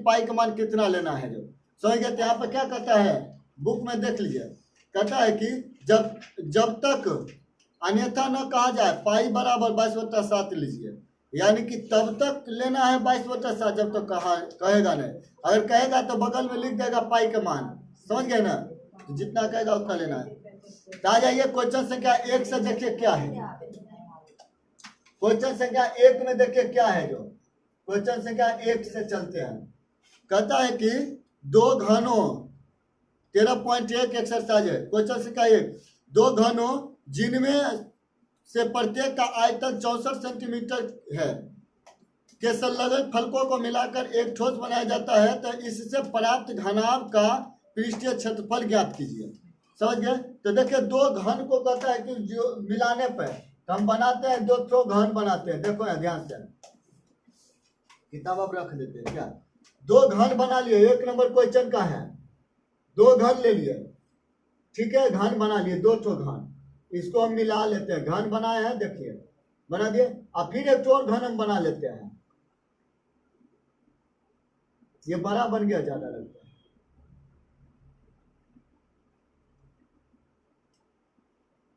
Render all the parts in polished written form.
पाई का मान कितना लेना है। जो समझ गए। यहाँ पर क्या कहता है, बुक में देख लीजिए, कहता है कि जब तक अन्यथा न कहा जाए पाई बराबर 22/7 लीजिए, यानी कि तब तक लेना है 22/7 जब तक कहेगा नहीं। अगर कहेगा तो बगल में लिख देगा पाई का मान, समझ गए ना, तो जितना कहेगा उतना लेना है। तो आ जाइए क्वेश्चन संख्या 1 से देखिए क्या है। क्वेश्चन संख्या 1 में देखिए क्या है। जो क्वेश्चन संख्या 1 से चलते हैं, कहता है कि दो घनों 13.1 एक्सरसाइज है। क्वेश्चन संख्या 1, दो घनों जिनमें से प्रत्येक का आयतन 64 सेंटीमीटर है के संलग्न फलकों को मिलाकर एक ठोस बनाया जाता है, तो इससे प्राप्त घनाभ का पृष्ठीय क्षेत्रफल ज्ञात कीजिए। समझ गए। तो देखिए दो घन को कहता है कि जो मिलाने पर हम बनाते हैं, दो ठो घन बनाते हैं। देखो यहाँ ध्यान से, किताब अब रख देते हैं क्या। दो घन बना लिए, 1 नंबर क्वेश्चन का है। दो घन ले लिए, ठीक है, घन बना लिए, दो ठो घन, इसको हम मिला लेते हैं। घन बनाए हैं, देखिए बना दिए। अब फिर एक और घन हम बना लेते हैं, ये बड़ा बन गया, ज्यादा लगता है।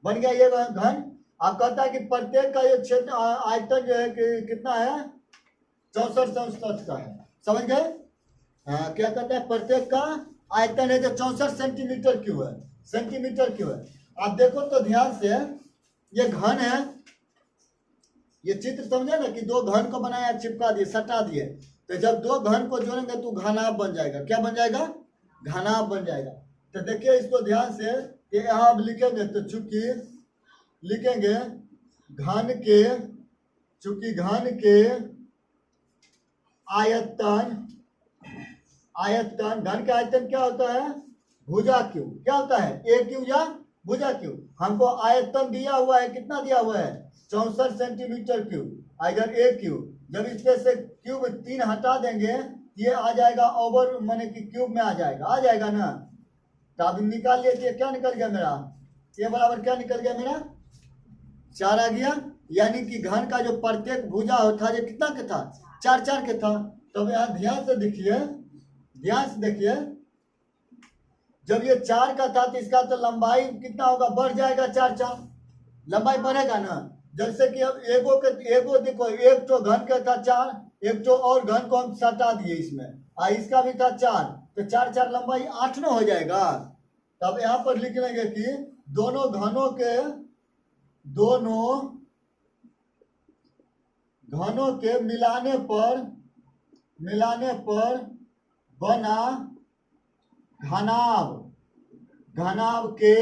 बन गया ये घन। आप कहता है कि प्रत्येक का ये क्षेत्र आयतन जो है कि कितना है, 64 का है। समझ गए। क्या कहता है, प्रत्येक का आयतन है जो 64 सेंटीमीटर क्यूब है, सेंटीमीटर क्यूब है। आप देखो तो ध्यान से, ये घन है, ये चित्र समझे ना कि दो घन को बनाया, चिपका दिए, सटा दिए। तो जब दो घन को जोड़ेंगे तो घनाभ बन जाएगा। क्या बन जाएगा, घनाभ बन जाएगा। तो देखिए इसको ध्यान से, कि यहाँ अब लिखेंगे तो चूंकि लिखेंगे घन के, चूंकि घन के आयतन, घन का आयतन क्या होता है, भुजा क्यूब। क्या होता है, ए क्यूब या भुजा क्यूब। हमको आयतन दिया हुआ है, कितना दिया हुआ है, 64 सेंटीमीटर क्यूब, इधर ए क्यूब। जब इसमें से क्यूब 3 हटा देंगे, ये आ जाएगा ओवर, माने कि क्यूब में आ जाएगा ना। तो अब निकाल लिए, क्या निकल गया मेरा, ये बराबर क्या निकल गया मेरा, 4 आ गया। यानी कि घन का जो प्रत्येक भुजा होता है, कितना के था, 4 के था। तो यहाँ ध्यान से देखिए, ध्यान से देखिए, जब ये 4 का था तो इसका तो लंबाई कितना होगा, बढ़ जाएगा, 4 लंबाई बढ़ेगा ना। जैसे कि अब एगो देखो, एक तो घन का था 4, एक तो और घन को हम सटा दिए इसमें, इसका भी था 4, तो 4 लंबाई 8 न हो जाएगा। तब यहाँ पर लिख लेंगे कि दोनों घनों के मिलाने पर बना घनाभ के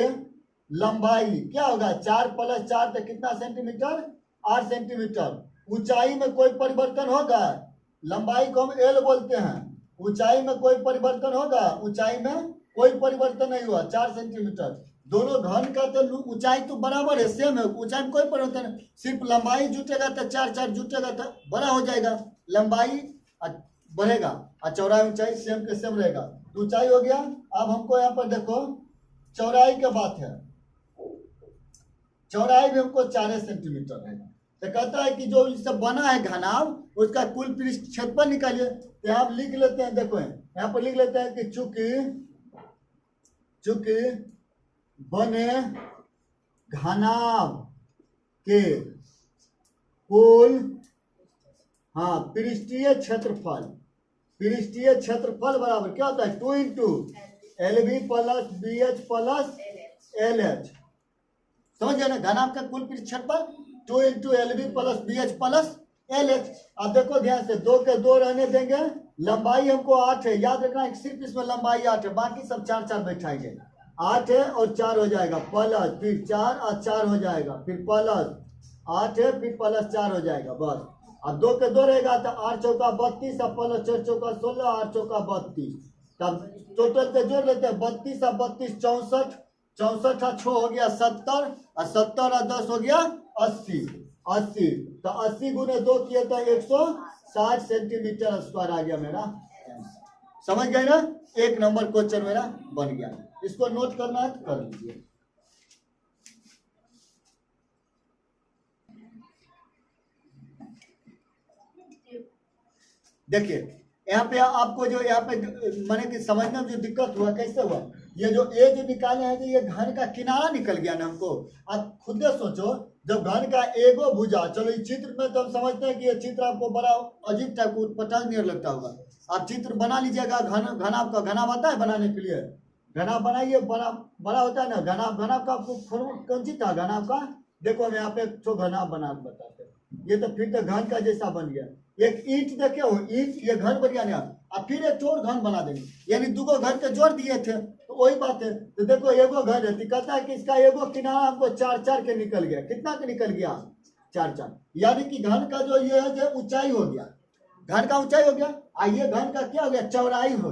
लंबाई क्या होगा, 4 + 4 तो कितना सेंटीमीटर, 8 सेंटीमीटर। ऊंचाई में कोई परिवर्तन होगा, लंबाई को हम एल बोलते हैं। ऊंचाई में कोई परिवर्तन होगा, ऊंचाई में कोई परिवर्तन नहीं हुआ, 4 सेंटीमीटर। दोनों घन का तो ऊंचाई तो बराबर है, सेम है, ऊंचाई में कोई परिवर्तन नहीं, सिर्फ लंबाई जुटेगा तो 4 जुटेगा तो बड़ा हो जाएगा, लंबाई बढ़ेगा और चौड़ाई ऊंचाई सेम के सेम रहेगा। ऊंचाई हो गया। अब हमको यहाँ पर देखो चौड़ाई की बात है, चौड़ाई भी हमको 4 सेंटीमीटर रहेगा। तो कहता है कि जो इससे बना है घनाभ, उसका कुल पृष्ठ क्षेत्रफल निकालिए। तो यहाँ लिख लेते हैं, देखो यहाँ पर लिख लेते हैं कि चूंकि बने घनाभ के कुल पृष्ठीय क्षेत्रफल बराबर क्या होता है, 2 × LB + BH + LH। समझ गए ना, घनाभ का कुल पृष्ठ क्षेत्रफल 2 × LB + BH + LH। अब देखो ध्यान से, 2 के 2 रहने देंगे, लंबाई हमको 8 है, याद रखना सिर्फ इसमें लंबाई 8 है, बाकी सब 4 बैठाएंगे। 8 है और 4 हो जाएगा, प्लस फिर 4 और 4 हो जाएगा, फिर प्लस 8 है, फिर प्लस 4 हो जाएगा, बस। अब 2 के 2 रहेगा तो 8 चौका 32 और प्लस 4 चौका 16, 8 चौका 32। तब टोटल पे जोड़ लेते हैं, 32 और 32 64, 64 और 6 हो गया 70, और 70 और 10 हो गया 80। तो 80 × 2 किए तो 160 सेंटीमीटर स्क्वायर आ गया मेरा। समझ गए ना, 1 नंबर क्वेश्चन मेरा बन गया। इसको नोट करना है तो कर लीजिए। देखिए यहाँ पे आपको जो यहाँ पे माने कि समझने में जो दिक्कत हुआ कैसे हुआ, ये जो ए जो निकाले हैं तो ये घन का किनारा निकल गया ना हमको। आप खुद से सोचो, जब घन का एगो भुजा, चलो इस चित्र में तो हम समझते हैं कि ये चित्र आपको बड़ा अजीब टाइप को पटांग नहीं लगता होगा, आप चित्र बना लीजिएगा। घनाभ का घनाभ आता है बनाने के लिए, घनाभ बनाइए, बड़ा बड़ा होता है ना घनाभ। घनाभ का आपको कौन सी था घनाभ का, देखो हम यहाँ पे तो घनाभ बना बताते हैं। ये तो फिर तो घन का जैसा बन गया, एक ईंट देखे हो, ईंट ये घन बन गया ना, अब फिर एक और घन बना देंगे, यानी दो घन के जोड़ दिए थे, तो वही बात है। तो देखो एगो घन है, कहता है कि इसका एगो किनारा हमको 4 के निकल गया। कितना के निकल गया? 4। यानी कि घन का जो ये है जो ऊंचाई हो गया, घन का ऊंचाई हो गया। आइए घन का क्या हो गया? चौड़ाई हो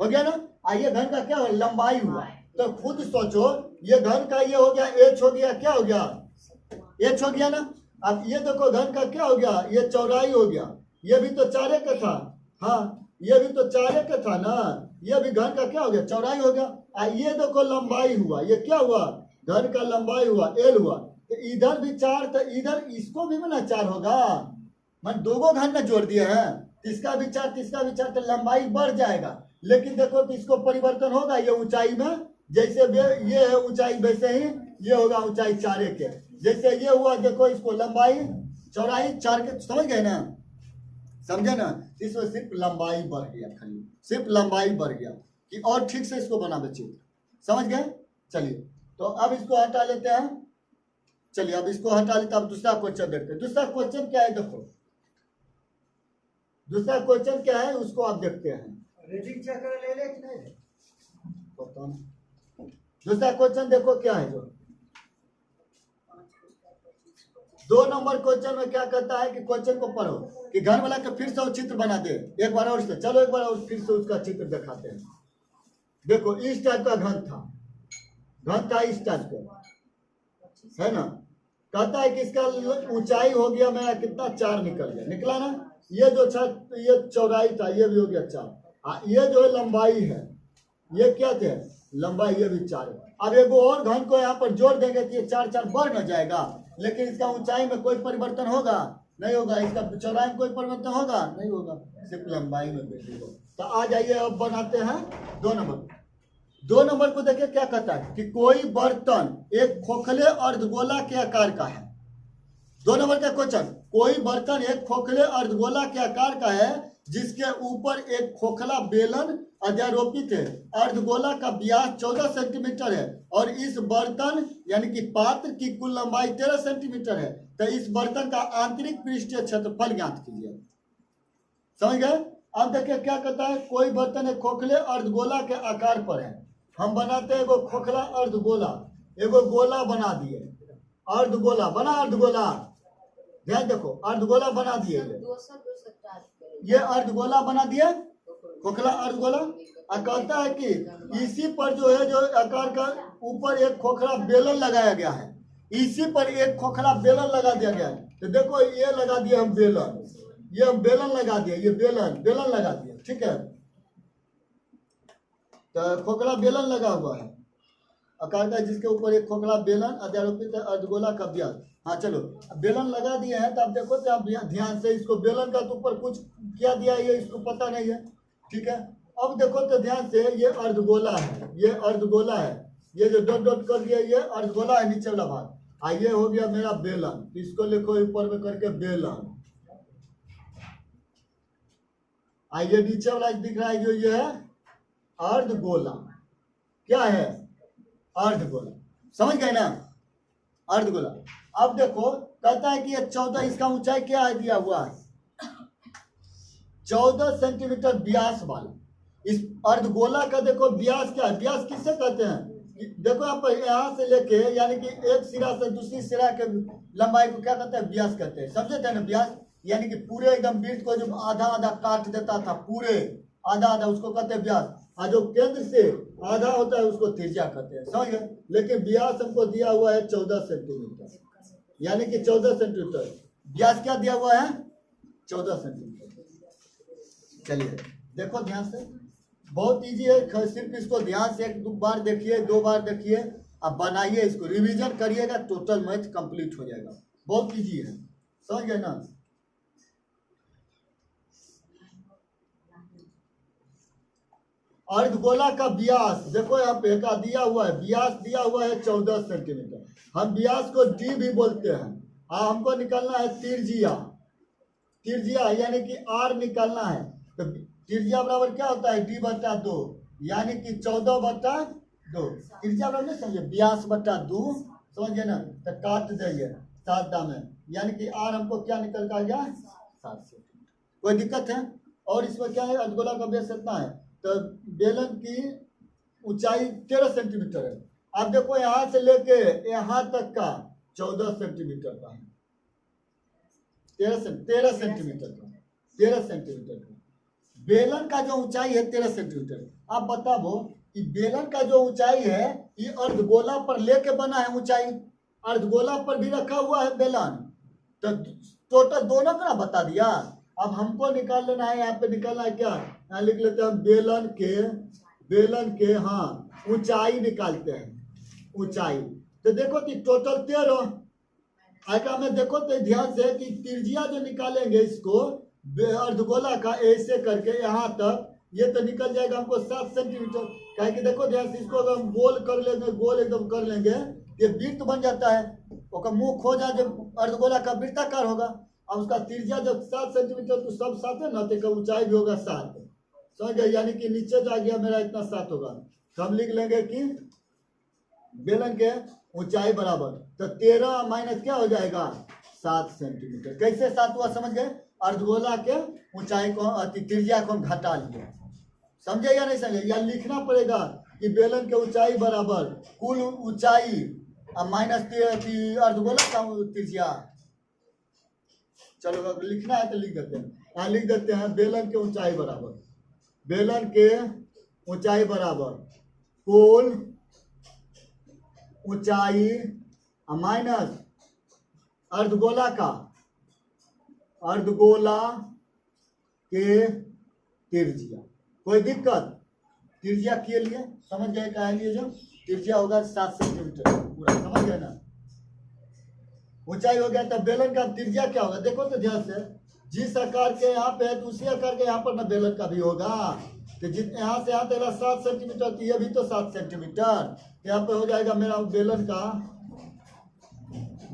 गया ना। आइए घन का क्या हो? लंबाई हुआ। तो खुद सोचो, ये घन का ये हो गया एच हो गया, क्या हो गया? एच हो गया ना। अब ये देखो घन का क्या हो गया? ये चौड़ाई हो गया। ये भी तो 4 का था, हाँ ये भी तो 4 का था ना। ये भी घन का क्या हो गया? चौड़ाई हो गया। ये देखो लंबाई हुआ, ये क्या हुआ? घन का लंबाई हुआ, एल हुआ। तो इधर भी 4, तो इधर इसको भी ना 4 होगा। मैं दो घन में जोड़ दिए हैं, इसका भी 4 इसका भी 4, तो लंबाई बढ़ जाएगा। लेकिन देखो तो इसको परिवर्तन होगा, ये ऊंचाई में जैसे ये है ऊंचाई, वैसे ही ये होगा ऊंचाई 4 के। जैसे ये हुआ, देखो इसको लंबाई चौड़ाई 4 के, समझ गए ना? समझे ना? इसमें सिर्फ लंबाई बढ़ गया, खाली सिर्फ लंबाई बढ़ गया कि और ठीक से इसको बना बच्चे, समझ गए? चलिए तो अब इसको हटा लेते हैं। चलिए अब इसको हटा लेते हैं। अब दूसरा क्वेश्चन देखते हैं। दूसरा क्वेश्चन क्या है? देखो दूसरा क्वेश्चन क्या है उसको आप देखते हैं। रेटिंग चेक कर ले कि नहीं? पता नहीं। दूसरा क्वेश्चन देखो क्या है। जो 2 नंबर क्वेश्चन में क्या कहता है कि क्वेश्चन को पढ़ो कि घर वाला का फिर से वो चित्र बना दे एक बार और से। चलो एक बार और फिर से उसका चित्र दिखाते हैं। देखो इस टाइप का घन था इस टाइप का, है ना। कहता है कि इसका ऊंचाई हो गया मेरा कितना? 4 निकल गया, निकला ना। ये जो ये चौड़ाई था, ये भी हो गया 4। ये जो है लंबाई है, ये क्या थे? लंबाई, ये भी 4 है। अब एक और घन को यहाँ पर जोड़ देंगे तो ये 4 बढ़ न जाएगा, लेकिन इसका ऊंचाई में कोई परिवर्तन होगा? नहीं होगा। इसका चौड़ाई में कोई परिवर्तन होगा? नहीं होगा, सिर्फ लंबाई में वृद्धि होगा। तो आ जाइए अब बनाते हैं 2 नंबर। 2 नंबर को देखिए क्या कहता है कि कोई बर्तन एक खोखले अर्धगोला के आकार का है। 2 नंबर का क्वेश्चन, कोई बर्तन एक खोखले अर्धगोला के आकार का है जिसके ऊपर एक खोखला बेलन अध्यारोपित है। अर्धगोला का व्यास 14 सेंटीमीटर है और इस बर्तन यानी कि पात्र की कुल लंबाई 13 सेंटीमीटर है। तो इस बर्तन का आंतरिक पृष्ठीय क्षेत्रफल ज्ञात कीजिए। समझ गए? अब देखिए क्या कहता है, कोई बर्तन एक खोखले अर्धगोला के आकार पर है। हम बनाते हैं एगो खोखला अर्धगोला, एगो गोला बना दिए, अर्धगोला बना, अर्धगोला ध्यान देखो, अर्धगोला बना दिए। ये अर्धगोला बना दिया, खोखला अर्धगोला। और कहता है कि इसी पर जो है जो आकार का ऊपर एक खोखला बेलन लगाया गया है, इसी पर एक खोखला बेलन लगा दिया गया है। तो देखो ये लगा दिया हम बेलन, ये हम बेलन लगा दिया, ये बेलन लगा दिया, ठीक है। तो खोखला बेलन लगा हुआ है आकार का, जिसके ऊपर एक खोखला बेलन अध्यारोपित है, अर्धगोला का व्यास। हाँ चलो बेलन लगा दिए हैं, तो आप देखो तो आप ध्यान से इसको बेलन का तो ऊपर कुछ क्या दिया है ये इसको पता नहीं है, ठीक है। अब देखो तो ध्यान से, ये अर्धगोला है, ये अर्धगोला है, ये जो डॉट डॉट कर दिया ये अर्धगोला है नीचे वाला भाग। ये हो गया मेरा बेलन, तो इसको लिखो ऊपर में करके बेलन। ये नीचे वाला दिख रहा है जो ये है अर्धगोला, क्या है? अर्धगोला, समझ गए ना? अर्धगोला। अब देखो कहता है कि ये 14, इसका ऊंचाई क्या है दिया हुआ है? 14 सेंटीमीटर व्यास वाला इस अर्धगोला का देखो व्यास क्या है? व्यास किससे कहते हैं? देखो आप यहाँ से लेके यानी कि एक सिरा से दूसरी सिरा के लंबाई को क्या कहते हैं? व्यास कहते हैं, समझे थे ना? व्यास यानी कि पूरे एकदम वृत्त को जो आधा आधा काट देता था, पूरे आधा आधा, उसको कहते हैं व्यास। और जो केंद्र से आधा होता है उसको त्रिज्या कहते हैं, समझ गए? लेकिन व्यास हमको दिया हुआ है 14 सेंटीमीटर, यानी कि 14 सेंटीमीटर व्यास क्या दिया हुआ है? 14 सेंटीमीटर। चलिए देखो ध्यान से, बहुत इजी है, सिर्फ इसको ध्यान से 1 बार देखिए, 2 बार देखिए, अब बनाइए, इसको रिवीजन करिएगा, टोटल मैथ कंप्लीट हो जाएगा। बहुत इजी है, समझ गए ना? अर्धगोला का व्यास देखो यहाँ पे का दिया हुआ है, व्यास दिया हुआ है 14 सेंटीमीटर। हम व्यास को डी भी बोलते हैं। हमको निकालना है त्रिज्या, त्रिज्या यानी कि आर निकालना है। तो त्रिज्या बराबर क्या होता है, डी बटा 2 यानी कि 14 बटा 2। त्रिज्या बराबर नहीं समझे, व्यास बटा 2, समझे ना। तो काट देंगे 7 दाम यानी कि आर हमको क्या निकल कर आ गया 7 सेंटीमीटर। कोई दिक्कत है? और इसमें क्या है, अर्धगोला का व्यास इतना है, तो बेलन की ऊंचाई 13 सेंटीमीटर है। अब देखो यहाँ से लेके यहाँ तक का 14 सेंटीमीटर का है, 13 सेंटीमीटर का, 13 सेंटीमीटर का बेलन का जो ऊंचाई है 13 सेंटीमीटर। आप बताओ कि बेलन का जो ऊंचाई है ये अर्धगोला पर लेके बना है ऊंचाई, अर्धगोला पर भी रखा हुआ है बेलन, तो टोटल दोनों का बता दिया। अब हमको निकाल लेना है, यहाँ पे निकालना है क्या, यहाँ लिख लेते हैं बेलन के हाँ ऊंचाई निकालते हैं, ऊंचाई। तो देखो कि टोटल 13 आएगा में, देखो तो ध्यान से कि त्रिज्या जो निकालेंगे इसको अर्धगोला का ऐसे करके यहाँ तक, ये तो निकल जाएगा हमको 7 सेंटीमीटर। कहे कि देखो ध्यान से इसको अगर हम गोल कर लेंगे, गोल एकदम कर लेंगे, ये वृत्त बन जाता है, उसका मुंह खो जाए जब अर्धगोला का वृत्ताकार होगा। अब उसका त्रिज्या जब 7 सेंटीमीटर तो सब 7 है ना, तो ऊंचाई भी होगा 7, समझ गए, यानी कि नीचे जा गया मेरा इतना 7 होगा। तो हम लिख लेंगे कि बेलन के ऊंचाई बराबर, तो 13 माइनस क्या हो जाएगा 7 सेंटीमीटर। कैसे 7 हुआ समझ गए, अर्धगोला के ऊंचाई को त्रिज्या को घटा लिया, समझे या नहीं समझे। या लिखना पड़ेगा कि बेलन के ऊंचाई बराबर कुल ऊंचाई माइनस अर्धगोला का त्रिज्या। चलो अगर लिखना है तो लिख देते हैं, यहाँ लिख देते हैं बेलन के ऊंचाई बराबर, बेलन के ऊंचाई बराबर कुल ऊंचाई माइनस अर्धगोला का, अर्धगोला के त्रिज्या। कोई दिक्कत, त्रिज्या के लिए समझ गए, क्या लिए जो त्रिज्या होगा 7 सेंटीमीटर पूरा, समझ गए ना। ऊंचाई हो गया, तब बेलन का त्रिज्या क्या होगा, देखो तो ध्यान से, जिस आकार के यहाँ पे है तो उसी आकार के यहाँ पर ना बेलन का भी होगा। तो जित यहाँ से यहाँ तेरा 7 सेंटीमीटर, तो ये भी तो 7 सेंटीमीटर, यहाँ पे हो जाएगा मेरा बेलन का,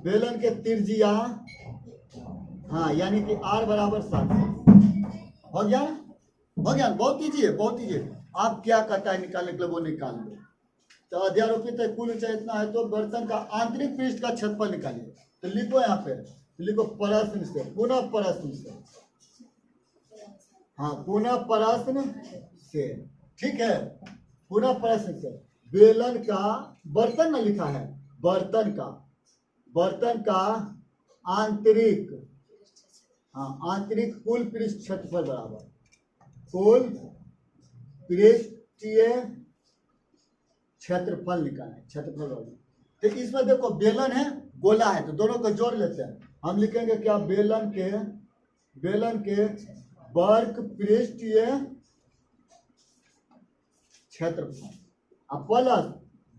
बेलन के त्रिज्या हाँ यानी कि आर बराबर 7। हो गया, हो गया, बहुत ईजी है, बहुत ईजी है। आप क्या करता है निकालने के लिए वो निकाल लो। तो अध्यारोपित कुल ऊंचाई इतना है, तो बर्तन का आंतरिक पृष्ठ का क्षेत्रफल निकालिए। तो लिखो यहाँ पे, लिखो प्रश्न से, पुनः प्रश्न से, हाँ पुनः प्रश्न से, ठीक है, पुनः प्रश्न से बेलन का, बर्तन में लिखा है बर्तन का आंतरिक, हाँ आंतरिक कुल पृष्ठ क्षेत्रफल बराबर कुल पृष्ठीय क्षेत्रफल निकालना है, क्षेत्रफल बराबर। तो इसमें देखो बेलन है गोला है, तो दोनों को जोड़ लेते हैं। हम लिखेंगे क्या, बेलन के वर्ग पृष्ठीय क्षेत्रफल प्लस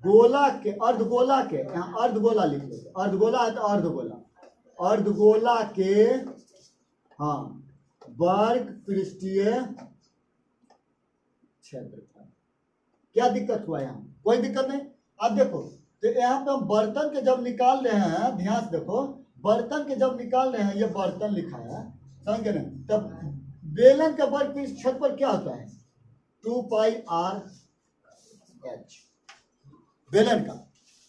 गोला के, अर्धगोला के, यहाँ अर्धगोला लिख लेते, अर्धगोला है तो अर्धगोला के हाँ वर्ग पृष्ठीय क्षेत्रफल। क्या दिक्कत हुआ यहाँ, कोई दिक्कत नहीं। अब देखो तो यहाँ पे हम बर्तन के जब निकाल रहे हैं, ध्यान से देखो, बर्तन के जब निकाल रहे हैं, ये बर्तन लिखा है, समझ गए ना। तब बेलन का वर्ग पृष्ठ क्षेत्रफल क्या होता है 2 पाई आर एच। बेलन का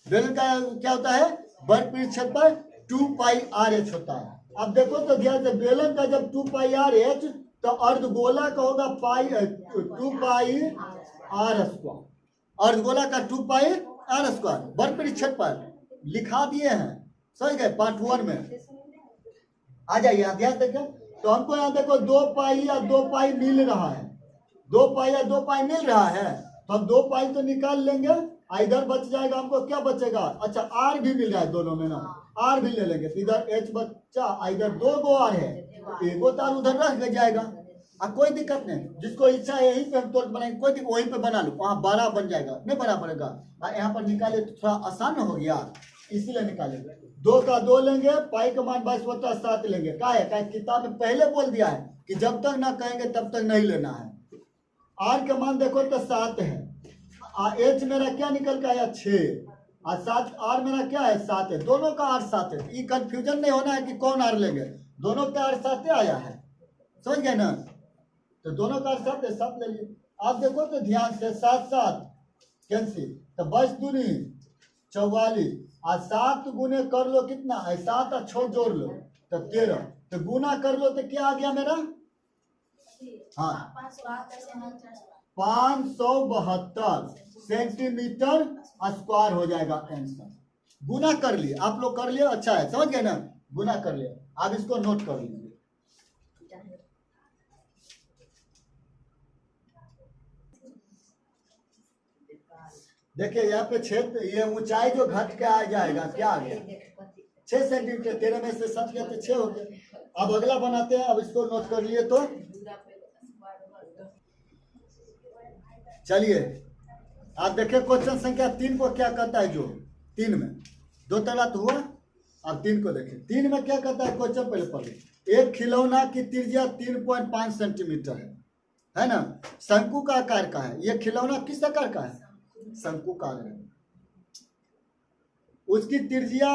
क्या होता है वर्ग पृष्ठ क्षेत्रफल 2 पाई आर एच होता है। अब देखो तो ध्यान से, बेलन का जब 2 पाई आर एच, तो अर्धगोला का होगा 2 पाई आर स्क्वायर, अर्धगोला का 2 पाई आर स्क्वायर वर्ग पृष्ठ क्षेत्रफल लिखा दिए हैं, समझ गए, पार्ट 1 में आ जाइए, ध्यान देखें। तो हमको यहाँ देखो 2 पाई या 2 पाई मिल रहा है, 2 पाई या 2 पाई मिल रहा है, तो हम 2 पाई तो निकाल लेंगे, इधर बच जाएगा हमको, क्या बचेगा, अच्छा आर भी मिल रहा है दोनों में ना, आर भी ले लेंगे, तो इधर एच बच्चा, इधर 2 गो आर है, एगो तार उधर रह जाएगा, कोई दिक्कत नहीं। जिसको इच्छा है यहीं पे हम तुरंत बनाएंगे, कोई दिक्कत, वहीं पे बना लो, वहाँ 12 बन जाएगा, नहीं बना पड़ेगा। यहाँ पर निकाले तो थोड़ा आसान हो गया, इसीलिए निकालेंगे। 2 का 2 लेंगे, पाई का मान 22/7 लेंगे। क्या है, किताब में पहले बोल दिया है कि जब तक ना कहेंगे तब तक नहीं लेना है। आर का मान देखो तो 7 है, एच मेरा क्या निकल के आया 6, और 7 आर मेरा क्या है 7 है, दोनों का आर 7 है। ये कंफ्यूजन नहीं होना है कि कौन आर लेंगे, दोनों का आर 7 आया है, समझ गए ना। तो दोनों का आर 7 है, 7 ले लिए। आप देखो तो ध्यान से 7 7 कैंसिल, तो 22 दूनी 44, और 7 गुने कर लो कितना है 7 और 6 जोड़ लो तो 13, तो गुना कर लो तो क्या आ गया मेरा, हाँ 572 सेंटीमीटर स्क्वायर हो जाएगा आंसर। गुना कर लिए आप लोग, कर लिए, अच्छा है, समझ गए ना, गुना कर लिए। आप इसको नोट कर लीजिए। देखिए यहाँ पे क्षेत्र, ये ऊंचाई जो घट के आ जाएगा क्या आ गया 6 सेंटीमीटर, 13 में से 7 गया तो 6 हो गया। अब अगला बनाते हैं, अब इसको नोट कर लिए तो चलिए आप देखिए क्वेश्चन संख्या 3 को क्या कहता है, जो 3 में 2 तला तो हुआ। अब 3 को देखिए, 3 में क्या कहता है क्वेश्चन, पहले पढ़िए। एक खिलौना की त्रिज्या 3.5 सेंटीमीटर है ना, शंकु का आकार का है। ये खिलौना किस आकार का है, शंकु का है। उसकी त्रिज्या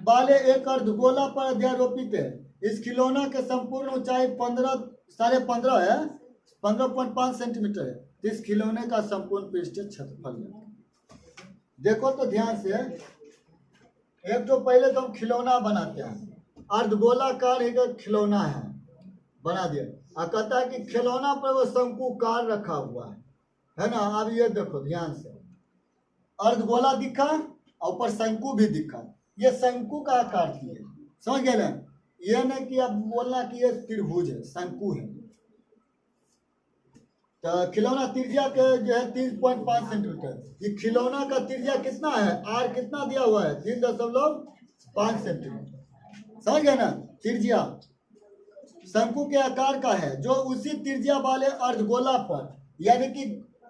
वाले एक अर्धगोला पर अध्यारोपित है। इस खिलौना के संपूर्ण ऊंचाई 15.5 है, 15.5 सेंटीमीटर है। इस खिलौने का संपूर्ण पृष्ठीय क्षेत्रफल है। देखो तो ध्यान से, एक तो पहले तो हम खिलौना बनाते हैं, अर्धगोलाकार एक खिलौना है, बना दिया, और कहता है कि खिलौना पर वो शंकुकार रखा हुआ है ना। अब ये देखो ध्यान से, अर्धगोला दिखा और ऊपर शंकु भी दिखा, ये शंकु का आकार की है, समझ गए ना। ये नहीं कि अब बोलना कि ये त्रिभुज है, शंकु है। तो खिलौना त्रिज्या के जो है 3.5 सेंटीमीटर। ये खिलौना का त्रिज्या कितना है, आर कितना दिया हुआ है 3.5 सेंटीमीटर, समझ गए ना। त्रिज्या शंकु के आकार का है, जो उसी त्रिज्या वाले अर्धगोला पर, यानी कि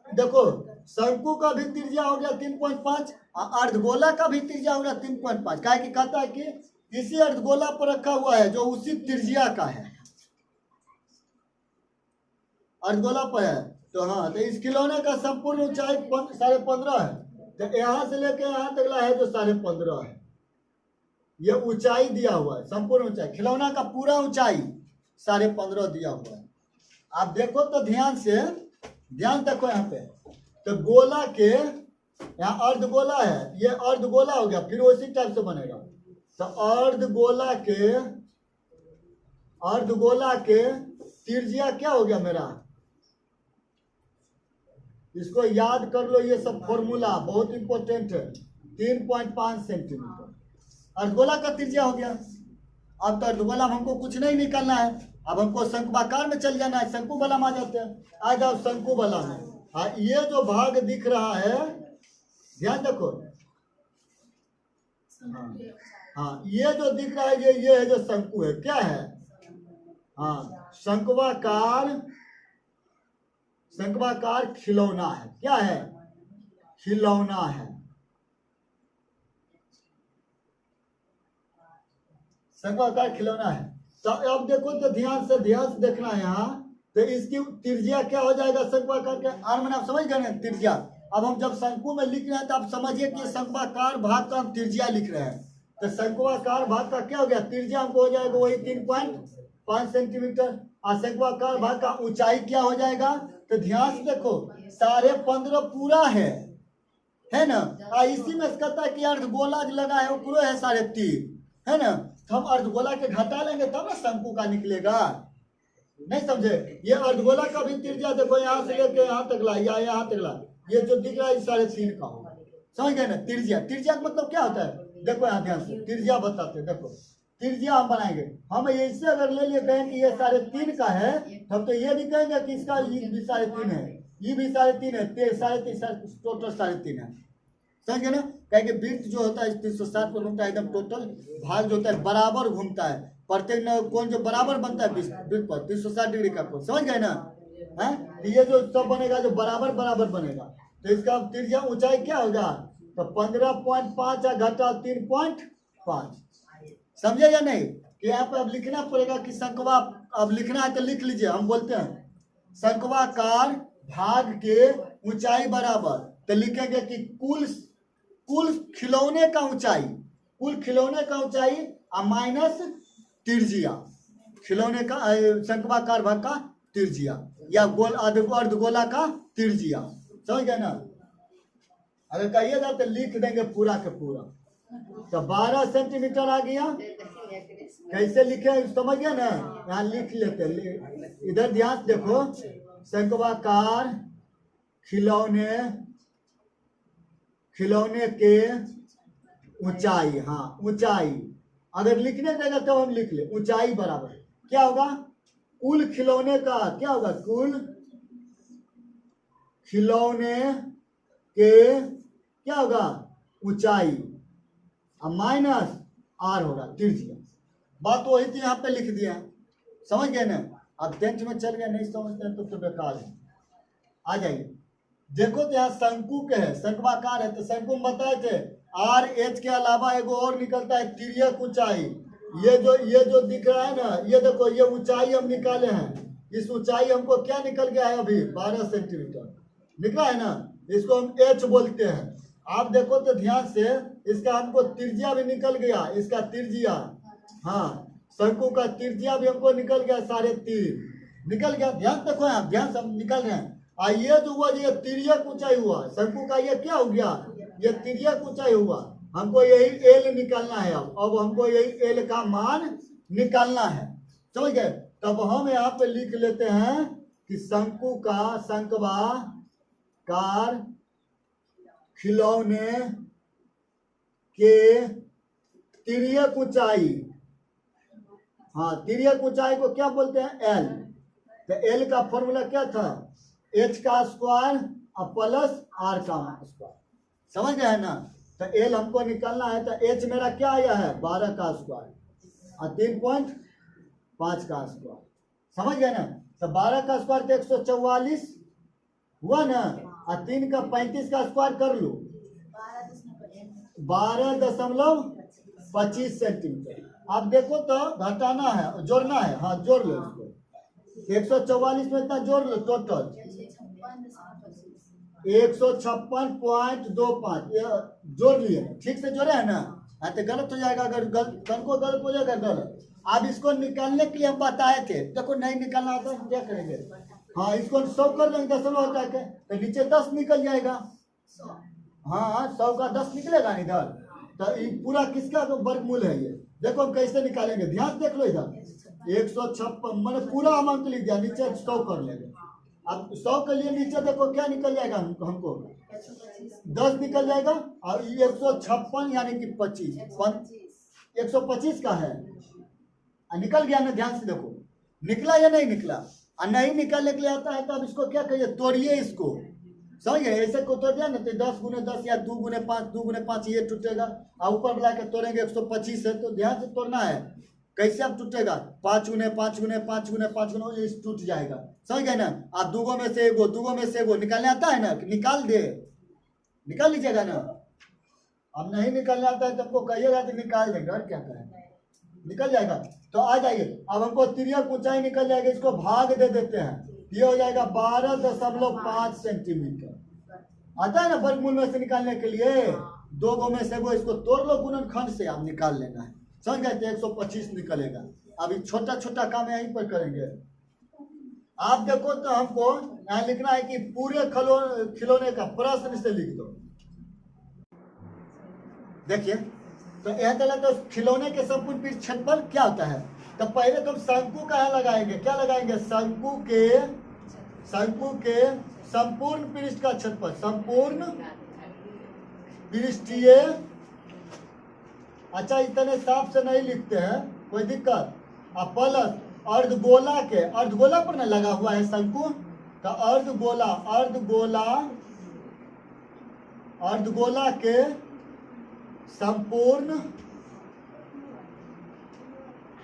देखो शंकु का भी त्रिज्या हो गया 3.5 और अर्धगोला का भी त्रिज्या हो गया 3.5। क्या कि कहता है कि इसी अर्धगोला पर रखा हुआ है जो उसी त्रिज्या का है, अर्धगोला पर है। तो हाँ, तो इस खिलौने का संपूर्ण ऊंचाई 15.5 है, तो यहाँ से लेके यहाँ तक है जो 15.5 है। ये ऊंचाई दिया हुआ है, संपूर्ण ऊंचाई, खिलौना का पूरा ऊंचाई 15.5 दिया हुआ है। आप देखो तो ध्यान से, ध्यान देखो यहाँ पे, तो गोला के यहाँ अर्धगोला है, ये अर्धगोला हो गया, फिर उसी टाइप से बनेगा। तो अर्धगोला के त्रिज्या क्या हो गया मेरा, इसको याद कर लो, ये सब फॉर्मूला बहुत इंपॉर्टेंट है। 3.5 सेंटीमीटर अर्धगोला का त्रिज्या हो गया। अब तो अर्धगोला में हमको कुछ नहीं निकालना है, अब हमको शंकुआकार में चल जाना है, शंकु बला में आ जाते हैं। आ जाओ शंकु बला में। हाँ, ये जो भाग दिख रहा है, ध्यान देखो, हाँ ये जो दिख रहा है ये है जो शंकु है, क्या है, हाँ शंकुआकार खिलौना है, क्या है, खिलौना है, शंकुआकार खिलौना है। तो अब देखो तो ध्यान से देखना है यहाँ, तो इसकी त्रिज्या क्या हो जाएगा शंकुआकार के, आर मैंने आप समझ गए ना त्रिज्या। अब हम जब शंकु में लिख रहे हैं तो आप समझिए कि शंकुआकार भाग का हम त्रिज्या लिख रहे हैं। तो शंकुआकार भाग का क्या हो गया, त्रिज्या हमको हो जाएगा वही 3.5 सेंटीमीटर, और शंकुआकार भाग का ऊंचाई क्या हो जाएगा। तो ध्यान से देखो 15.5 पूरा है ना, और इसी में कहता है कि अर्धगोला जो लगा है वो पूरा है 3.5 है ना। तो हम अर्धगोला के घटा लेंगे तब ना शंकु का निकलेगा, नहीं समझे। ये अर्धगोला का भी त्रिज्या देखो, यहाँ से लेके यहाँ तक ला या यहाँ तक ला, ये जो दिख रहा है 3.5 का होगा, समझ गए ना। त्रिज्या का मतलब क्या होता है, देखो यहाँ ध्यान से त्रिज्या बताते हैं। देखो त्रिज्या हम बनाएंगे, हम इससे अगर ले लिए कहें कि ये 3.5 का है, तब तो ये भी कहेंगे कि इसका ये भी 3.5 है, ये भी 3.5 है, 3.5 टोटल 3.5 है, समझ गए ना। कहेंगे वृत्त जो होता है 360 पर घूमता है, एकदम टोटल भाग जो होता है बराबर घूमता है, प्रत्येक कोण जो बराबर बनता है वृत्त पर 360 डिग्री का कोण, समझ गए ना। है ये जो सब बनेगा जो बराबर बनेगा, तो इसका त्रिज्या ऊंचाई क्या होगा, तो 15.5 घटा 3.5, समझे या नहीं। कि यहाँ पे अब लिखना पड़ेगा कि शंकुआ, अब लिखना है तो लिख लीजिए, हम बोलते हैं शंकुआकार भाग के ऊंचाई बराबर, तो लिखेंगे कि कुल खिलौने का ऊंचाई, कुल खिलौने का ऊंचाई माइनस त्रिज्या, खिलौने का शंक्वाकार भाग का त्रिज्या, या गोल अर्धगोला का त्रिज्या। समझ गए ना? अगर कहिएगा तो लिख देंगे पूरा के पूरा। तो 12 सेंटीमीटर आ गया। कैसे लिखे समझ गया ना? यहाँ लिख लेते, इधर ध्यान से देखो, शंक्वाकार खिलौने के ऊंचाई, हाँ ऊंचाई अगर लिखने देगा तो हम लिख ले, ऊंचाई बराबर क्या होगा? कुल खिलौने का क्या होगा? कुल खिलौने के क्या होगा? ऊंचाई माइनस आर होगा त्रिज्या। बात वही थी, यहाँ पे लिख दिया। समझ गए ना? अब 10th में चल गया, नहीं समझते हैं तो बेकार है। आ जाइए, देखो तो यहाँ शंकु के है, शंक्वाकार है, तो शंकु में बताए थे आर एच के अलावा एगो और निकलता है तिर्यक ऊंचाई। ये जो दिख रहा है ना, ये देखो, ये ऊंचाई हम निकाले हैं। इस ऊंचाई हमको क्या निकल गया है? अभी 12 सेंटीमीटर निकला है ना, इसको हम एच बोलते हैं। आप देखो तो ध्यान से, इसका हमको त्रिज्या भी निकल गया, इसका त्रिज्या, हाँ शंकु का त्रिज्या भी हमको निकल गया 3.5 निकल गया। ध्यान देखो, यहाँ ध्यान से निकल रहे हैं। ये जो हुआ, ये तिर्यक ऊंचाई हुआ, शंकु का ये क्या हो गया? ये तिर्यक ऊंचाई हुआ। हमको यही एल निकालना है। अब हमको यही एल का मान निकालना है। समझ गए? तब हम यहाँ पे लिख लेते हैं कि शंकु का शंक्वाकार खिलौने के तिर्यक ऊंचाई, हाँ तिर्यक ऊंचाई को क्या बोलते हैं? एल। तो एल का फॉर्मूला क्या था? एच का स्क्वायर प्लस आर का स्क्वायर। समझ गए ना? तो एल हमको निकालना है, तो एच मेरा क्या आया है? 12 का स्क्वायर और 3.5 का स्क्वायर। समझ गए ना? तो 12 का स्क्वायर तो 144 हुआ ना, और 3 का 35 का स्क्वायर कर लो, 12.25 सेंटीमीटर। आप देखो तो घटाना है, जोड़ना है, हाँ जोड़ लो इसको। 144 में इतना जोड़ लो, टोटल 156.25 जोड़ लिए। ठीक से जोड़े है ना? तो गलत हो जाएगा, अगर गलत हो जाएगा गलत। अब इसको निकालने के लिए हम बताए थे, देखो नहीं निकालना आता है क्या करेंगे? हाँ इसको 100 कर लेंगे, 10 हटा के, तो नीचे 10 निकल जाएगा। हाँ 100 का 10 निकलेगा इधर। तो ये पूरा किसका तो वर्गमूल है ये। देखो हम कैसे निकालेंगे, ध्यान देख लो इधर। 156 मैंने पूरा अमाउंट लिख दिया, नीचे 100 कर लेंगे। अब 100 के लिए नीचे देखो क्या निकल जाएगा हमको 10 निकल जाएगा, और 156 यानी कि 25 125 का है। निकल गया ना? ध्यान से देखो, निकला या नहीं निकला? और नहीं निकालने के लिए आता है तो अब इसको क्या कहिए? तोड़िए इसको। समझ गए? ऐसे को तोड़ दिया ना तो 10 गुने 10 या 2 गुने 5 ये टूटेगा, और ऊपर ला के तोड़ेंगे 125 है, तो ध्यान से तोड़ना है। कैसे अब टूटेगा? 5 गुने 5 गुने 5 गुने 5 गुने, ये टूट जाएगा। समझ गए ना? आप दूगो में से एगो निकालने आता है ना, निकाल लीजिएगा ना। अब नहीं निकालने आता है तो आपको कहिएगा तो निकाल देंगे, और क्या करेंगे, निकल जाएगा। तो आ जाइए, अब हमको तिर्यक ऊंचाई निकल जाएगा, इसको भाग दे देते हैं, ये हो जाएगा 12.5 सेंटीमीटर। आता है ना वर्गमूल में से निकालने के लिए? दो गो में से एगो इसको तोड़ लो, गुणनखंड से आप निकाल लेना है। समझ गए? 125 निकलेगा। अभी छोटा छोटा काम यहीं पर करेंगे। आप देखो तो हमको यहाँ लिखना है कि पूरे खिलौने का प्रश्न से लिख दो। देखिए तो यह चला, तो खिलौने के संपूर्ण पृष्ठ क्षेत्रफल क्या होता है? तो पहले तो हम शंकु का यहाँ लगाएंगे, क्या लगाएंगे? शंकु के संपूर्ण पृष्ठ का क्षेत्रफल, संपूर्ण पृष्ठीय। अच्छा इतने साफ से नहीं लिखते हैं, कोई दिक्कत? प्लस अर्धगोला पर ना लगा हुआ है शंकु, तो अर्धगोला के संपूर्ण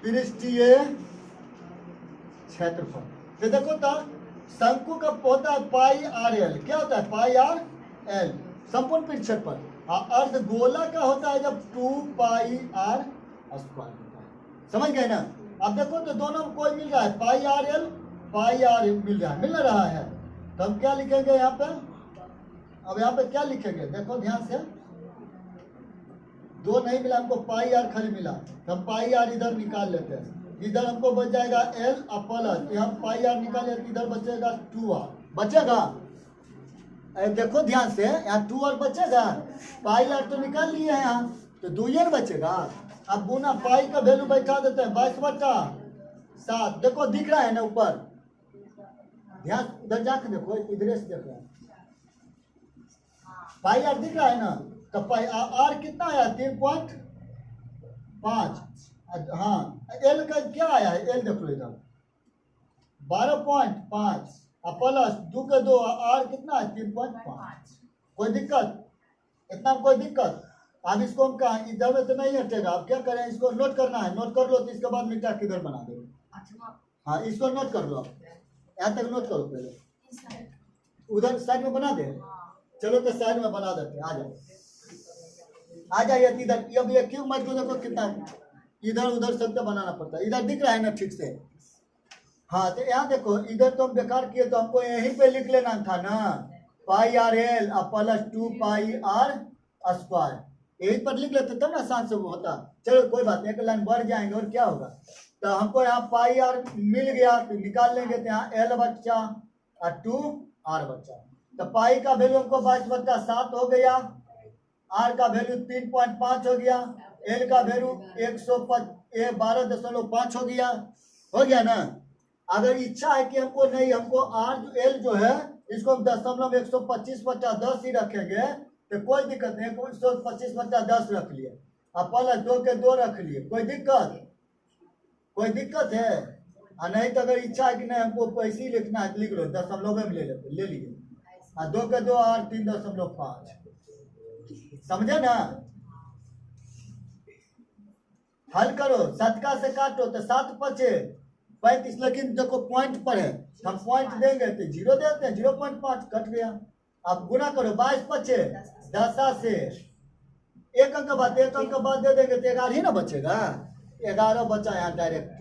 पृष्ठीय क्षेत्रफल। तो देखो तो शंकु का होता है पाई आर एल। क्या होता है? पाई आर एल संपूर्ण पृष्ठ क्षेत्रफल। और अर्धगोला का होता है जब 2 पाई आर स्क्वायर होता है। समझ गए ना? अब देखो तो दोनों में कोई मिल रहा है, पाई आर एल मिल रहा है। तो तो हम क्या लिखेंगे यहाँ पे? अब यहाँ पे क्या लिखेंगे देखो ध्यान से, 2 नहीं मिला हमको, पाई आर खाली मिला, तो हम पाई आर इधर निकाल लेते हैं। इधर हमको बच जाएगा एल और प्लस, हम पाई आर निकाले, इधर बचेगा 2r बचेगा। देखो ध्यान से, यहाँ 2r बचेगा, पाई आर तो निकाल लिए हैं यहाँ, तो 2 बचेगा। अब गुना पाई का वैल्यू बैठा देते हैं 22/7। देखो दिख रहा है ना ऊपर, ध्यान उधर जाके देखो, इधर से देखो, पाई आर दिख रहा है ना, तो पाई आर कितना आया 3.5। हाँ एल का क्या आया है, एल देख लो इधर 12.5 और प्लस 2 के 2 आर कितना है 3.5। कोई दिक्कत? इतना कोई दिक्कत? अब इसको हम कहा इधर में तो नहीं हटेगा, अब क्या करें, इसको नोट करना है, नोट कर लो, तो इसके बाद मिटा किधर बना दो। हाँ इसको नोट कर लो, आप यहाँ तक नोट करो पहले, उधर साइड में बना दे। चलो तो साइड में बना देते, आ जाओ आ जाइए इधर। अब ये क्यों मत देखो कितना इधर उधर सब तो बनाना पड़ता है, इधर दिख रहा है ना ठीक से। हाँ तो यहाँ देखो, इधर तो हम बेकार किए, तो हमको यहीं पे लिख लेना था ना, pi R L plus 2 pi R square, यही पर लिख लेते तब ना आसान से वो होता। चलो कोई बात नहीं, एक लाइन बढ़ जाएंगे और क्या होगा। तो हमको यहाँ पाई आर मिल गया, तो निकाल लेंगे, तो यहाँ एल बच्चा और 2 आर बच्चा। तो पाई का वैल्यू हमको 22/7 हो गया, आर का वैल्यू 3.5 हो गया, एल का वैल्यू 12.5 हो गया ना। अगर इच्छा है कि हमको नहीं, हमको आर जो एल जो है इसको हम 1.125/10 ही रखेंगे, तो कोई दिक्कत नहीं, 125/10 रख लिए, अब प्लस 2 के 2 रख लिए, कोई दिक्कत है? नहीं तो अगर इच्छा है कि नहीं हमको पैसे ही लिखना है, लिख लो, दशमलव में ले लिए, 2 के 2 और 3.5, समझे ना। हल करो, 7 का से काटो तो 7 बचे 35, लेकिन देखो पॉइंट पर है, हम पॉइंट देंगे तो 0 देते हैं, 0.5 कट गया। अब गुना करो, 22 बचे 10 से 1 अंक बाद दे देंगे तो 11 ही ना बचेगा, 11 बचा यहाँ डायरेक्ट।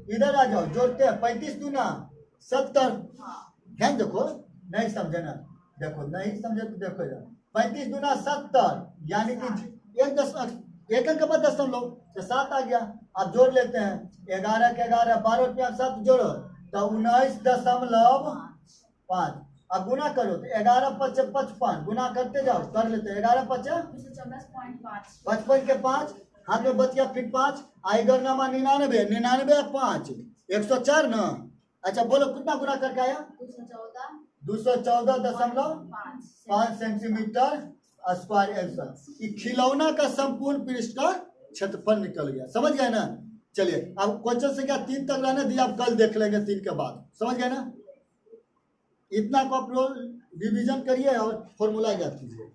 इधर आ जाओ, जोड़ते हैं, 35 दूना 70। ध्यान देखो, नहीं समझे ना, देखो नहीं समझे तो देखो इधर, 35 दूना 70, यानी कि 1 अंक बाद दशमलव, तो 7 आ गया। अब जोड़ लेते हैं, 11 के 11 12 रुपया 7 जोड़ो तो 19.5। अब गुना करो तो 11 × 5 = 55, गुना करते जाओ, कर लेते हैं, 11 × 5 = 55 के 5 हाथ में बच गया, फिर 5 आएगा नामा 99 5 104 ना। अच्छा बोलो कितना गुना करके आया, 214.5 सेंटीमीटर स्क्वायर आंसर। खिलौना का संपूर्ण पृष्ठ का क्षेत्रफल निकल गया, समझ गए ना। चलिए अब क्वेश्चन संख्या 3 तक रहने दिए, आप कल देख लेंगे 3 के बाद, समझ गए ना। इतना को आप लोग रिवीजन करिए और फॉर्मूला याद कीजिए।